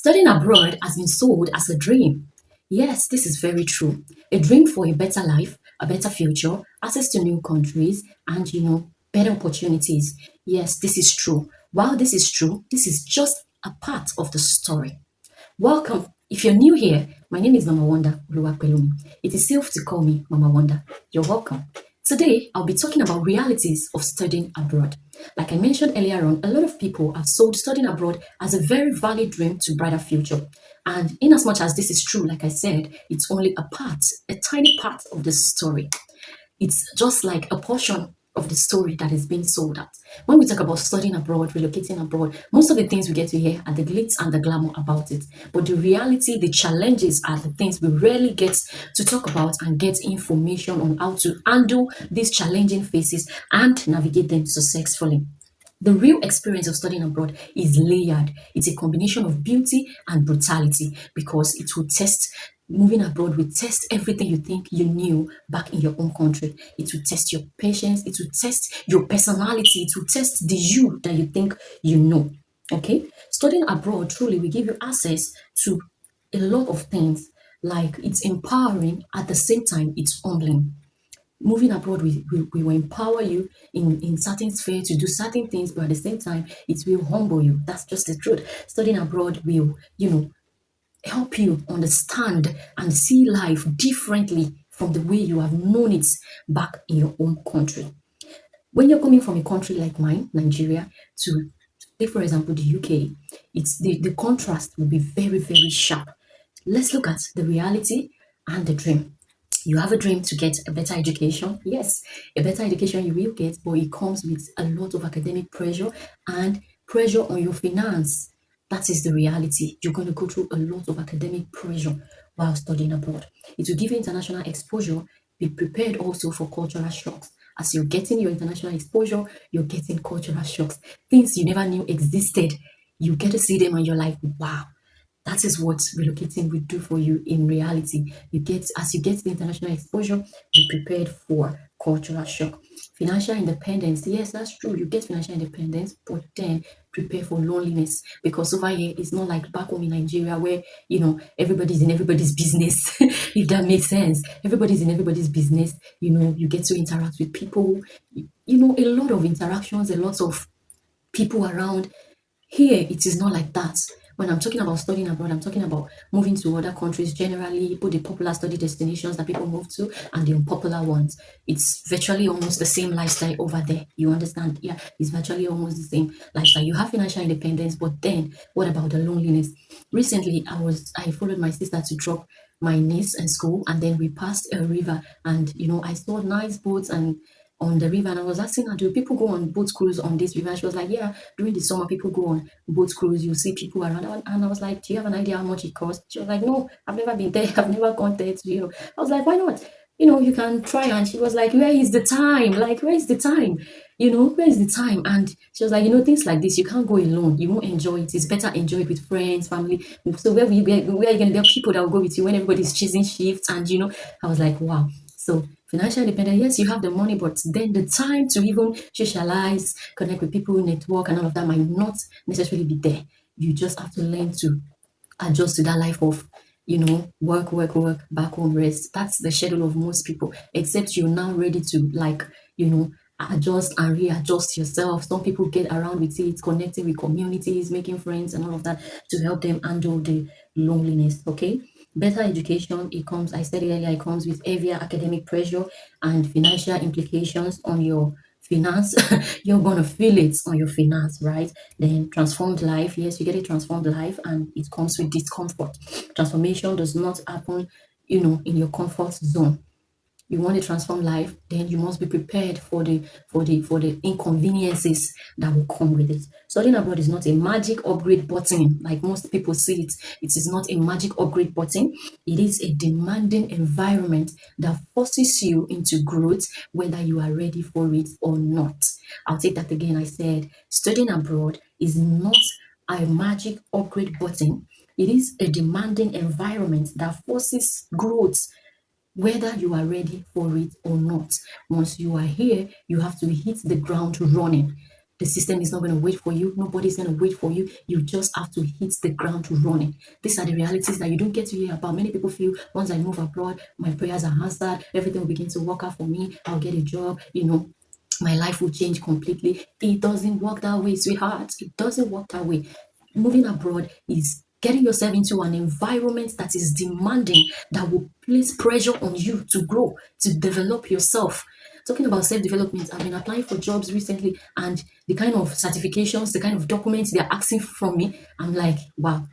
Studying abroad has been sold as a dream. Yes, this is very true. A dream for a better life, a better future, access to new countries, and better opportunities. Yes, this is true. While this is true, this is just a part of the story. Welcome. If you're new here, my name is Mama Wanda Uluwapelumi. It is safe to call me Mama Wanda. You're welcome. Today, I'll be talking about realities of studying abroad. Like I mentioned earlier on, a lot of people have sold studying abroad as a very valid dream to brighter future. And in as much as this is true, like I said, it's only a part, a tiny part of the story. It's just like a portion of the story that is being sold at. When we talk about studying abroad, relocating abroad, most of the things we get to hear are the glitz and the glamour about it. But the reality, the challenges are the things we rarely get to talk about and get information on how to handle these challenging phases and navigate them successfully. The real experience of studying abroad is layered. It's a combination of beauty and brutality because it will test, moving abroad will test everything you think you knew back in your own country. It will test your patience, it will test your personality, it will test the you that you think you know. Okay? Studying abroad truly will give you access to a lot of things. Like it's empowering, at the same time, it's humbling. Moving abroad we will empower you in certain sphere to do certain things, but at the same time it will humble you. That's just the truth. Studying abroad will help you understand and see life differently from the way you have known it back in your own country. When you're coming from a country like mine, Nigeria, to take for example the UK, it's the contrast will be very, very sharp. Let's look at the reality and the dream. You have a dream to get a better education. Yes, a better education you will get, but it comes with a lot of academic pressure and pressure on your finance. That is the reality. You're going to go through a lot of academic pressure while studying abroad. It will give you international exposure. Be prepared also for cultural shocks. As you're getting your international exposure, you're getting cultural shocks. Things you never knew existed. You get to see them and you're like, wow, that is what relocating will do for you in reality. You get as you get the international exposure, be prepared for cultural shock. Financial independence, yes, that's true. You get financial independence, but then prepare for loneliness because over here it's not like back home in Nigeria where everybody's in everybody's business, if that makes sense. Everybody's in everybody's business. You get to interact with people, a lot of interactions, a lot of people around. Here, it is not like that. When I'm talking about studying abroad, I'm talking about moving to other countries generally, both the popular study destinations that people move to and the unpopular ones. It's virtually almost the same lifestyle over there. You understand? Yeah, it's virtually almost the same lifestyle. You have financial independence, but then what about the loneliness? Recently, I followed my sister to drop my niece in school, and then we passed a river, and I saw nice boats and on the river, and I was asking her, do people go on boat cruise on this river? And she was like, yeah, during the summer people go on boat cruise. You see people around, and I was like, do you have an idea how much it costs? She was like, no, I've never been there. I've never gone there to. I was like, why not? You can try. And she was like, where is the time? Like, where is the time? Where is the time? And she was like, things like this, you can't go alone. You won't enjoy it. It's better enjoy it with friends, family. So where will you get? Where are you gonna? There are people that will go with you when everybody's chasing shifts, and I was like, wow. So financial independence, yes, you have the money, but then the time to even socialize, connect with people, network, and all of that might not necessarily be there. You just have to learn to adjust to that life of work, work, work, back home, rest. That's the schedule of most people, except you're now ready to you know adjust and readjust yourself. Some people get around with it, connecting with communities, making friends, and all of that to help them handle the loneliness. Okay, better education, it comes, I said it earlier, it comes with heavier academic pressure and financial implications on your finance. You're gonna feel it on your finance, right? Then transformed life, yes, you get a transformed life, and it comes with discomfort. Transformation does not happen in your comfort zone. You want to transform life, then you must be prepared for the inconveniences that will come with it. Studying abroad is not a magic upgrade button like most people see it. It is not a magic upgrade button. It is a demanding environment that forces you into growth, whether you are ready for it or not. I'll take that again. I said studying abroad is not a magic upgrade button. It is a demanding environment that forces growth, whether you are ready for it or not. Once you are here, you have to hit the ground running. The system is not going to wait for you. Nobody's going to wait for you. You just have to hit the ground running. These are the realities that you don't get to hear about. Many people feel once I move abroad, my prayers are answered. Everything will begin to work out for me. I'll get a job. My life will change completely. It doesn't work that way, sweetheart. It doesn't work that way. Moving abroad is getting yourself into an environment that is demanding, that will place pressure on you to grow, to develop yourself. Talking about self-development, I've been applying for jobs recently, and the kind of certifications, the kind of documents they're asking from me, I'm like, wow.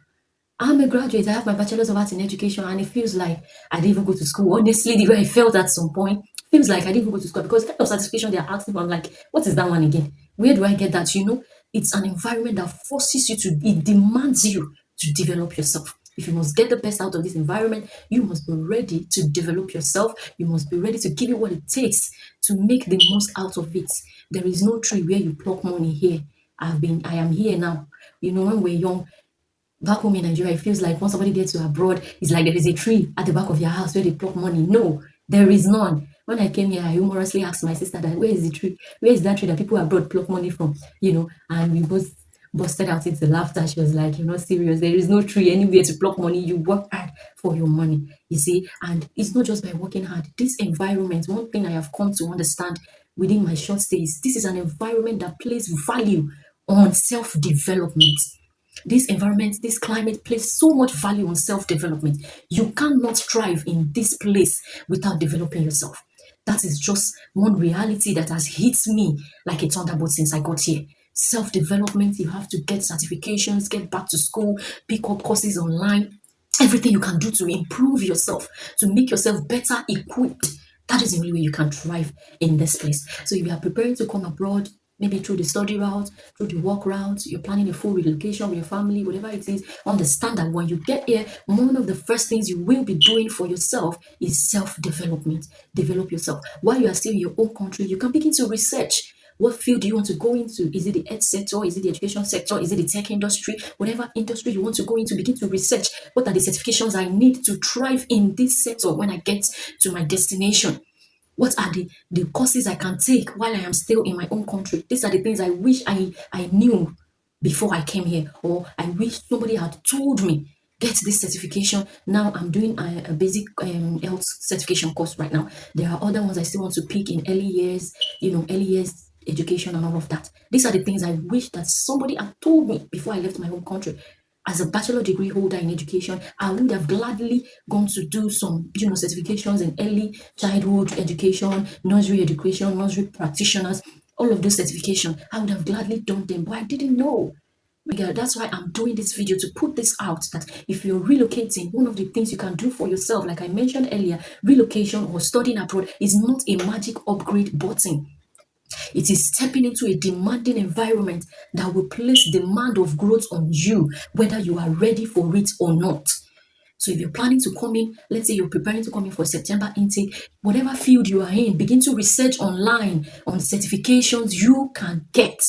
I'm a graduate. I have my bachelor's of arts in education, and it feels like I didn't even go to school. Honestly, the way I felt at some point feels like I didn't even go to school, because the kind of certification they're asking for, I'm like, what is that one again? Where do I get that? It's an environment that forces you to, it demands you to develop yourself. If you must get the best out of this environment, you must be ready to develop yourself. You must be ready to give it what it takes to make the most out of it. There is no tree where you pluck money here. I am here now. When we're young, back home in Nigeria, it feels like once somebody gets to abroad, it's like there is a tree at the back of your house where they pluck money. No, there is none. When I came here, I humorously asked my sister that, where is the tree? Where is that tree that people abroad pluck money from? And we both busted out into laughter. She was like, you're not serious. There is no tree anywhere to pluck money. You work hard for your money, you see. And it's not just by working hard. This environment, one thing I have come to understand within my short stays, this is an environment that places value on self-development. This environment, this climate places so much value on self-development. You cannot thrive in this place without developing yourself. That is just one reality that has hit me like a thunderbolt since I got here. Self-development, you have to get certifications, get back to school, pick up courses online, everything you can do to improve yourself, to make yourself better equipped. That is the only way you can thrive in this place. So if you are preparing to come abroad, maybe through the study route, through the work route, you're planning a full relocation with your family, whatever it is, understand that when you get here, one of the first things you will be doing for yourself is self-development. Develop yourself. While you are still in your own country, you can begin to research. What field do you want to go into? Is it the ed sector? Is it the education sector? Is it the tech industry? Whatever industry you want to go into, begin to research. What are the certifications I need to thrive in this sector when I get to my destination? What are the courses I can take while I am still in my own country? These are the things I wish I knew before I came here, or I wish somebody had told me. Get this certification. Now I'm doing a basic health certification course right now. There are other ones I still want to pick in early years, early years education and all of that. These are the things I wish that somebody had told me before I left my home country. As a bachelor degree holder in education, I would have gladly gone to do some, certifications in early childhood education, nursery practitioners, all of those certifications. I would have gladly done them, but I didn't know. My God, that's why I'm doing this video, to put this out, that if you're relocating, one of the things you can do for yourself, like I mentioned earlier, relocation or studying abroad is not a magic upgrade button. It is stepping into a demanding environment that will place demand of growth on you, whether you are ready for it or not. So if you're planning to come in, let's say you're preparing to come in for September intake, whatever field you are in, begin to research online on certifications you can get.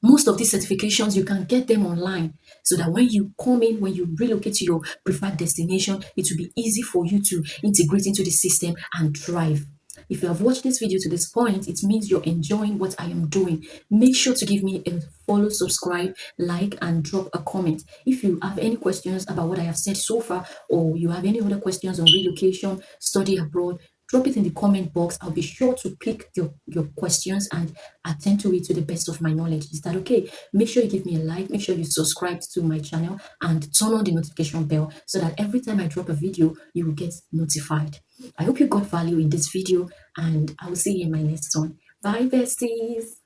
Most of these certifications, you can get them online, so that when you come in, when you relocate to your preferred destination, it will be easy for you to integrate into the system and thrive. If you have watched this video to this point, it means you're enjoying what I am doing. Make sure to give me a follow, subscribe, like, and drop a comment. If you have any questions about what I have said so far, or you have any other questions on relocation, study abroad, drop it in the comment box. I'll be sure to pick your questions and attend to it to the best of my knowledge. Is that okay? Make sure you give me a like, make sure you subscribe to my channel, and turn on the notification bell so that every time I drop a video, you will get notified. I hope you got value in this video, and I will see you in my next one. Bye, besties.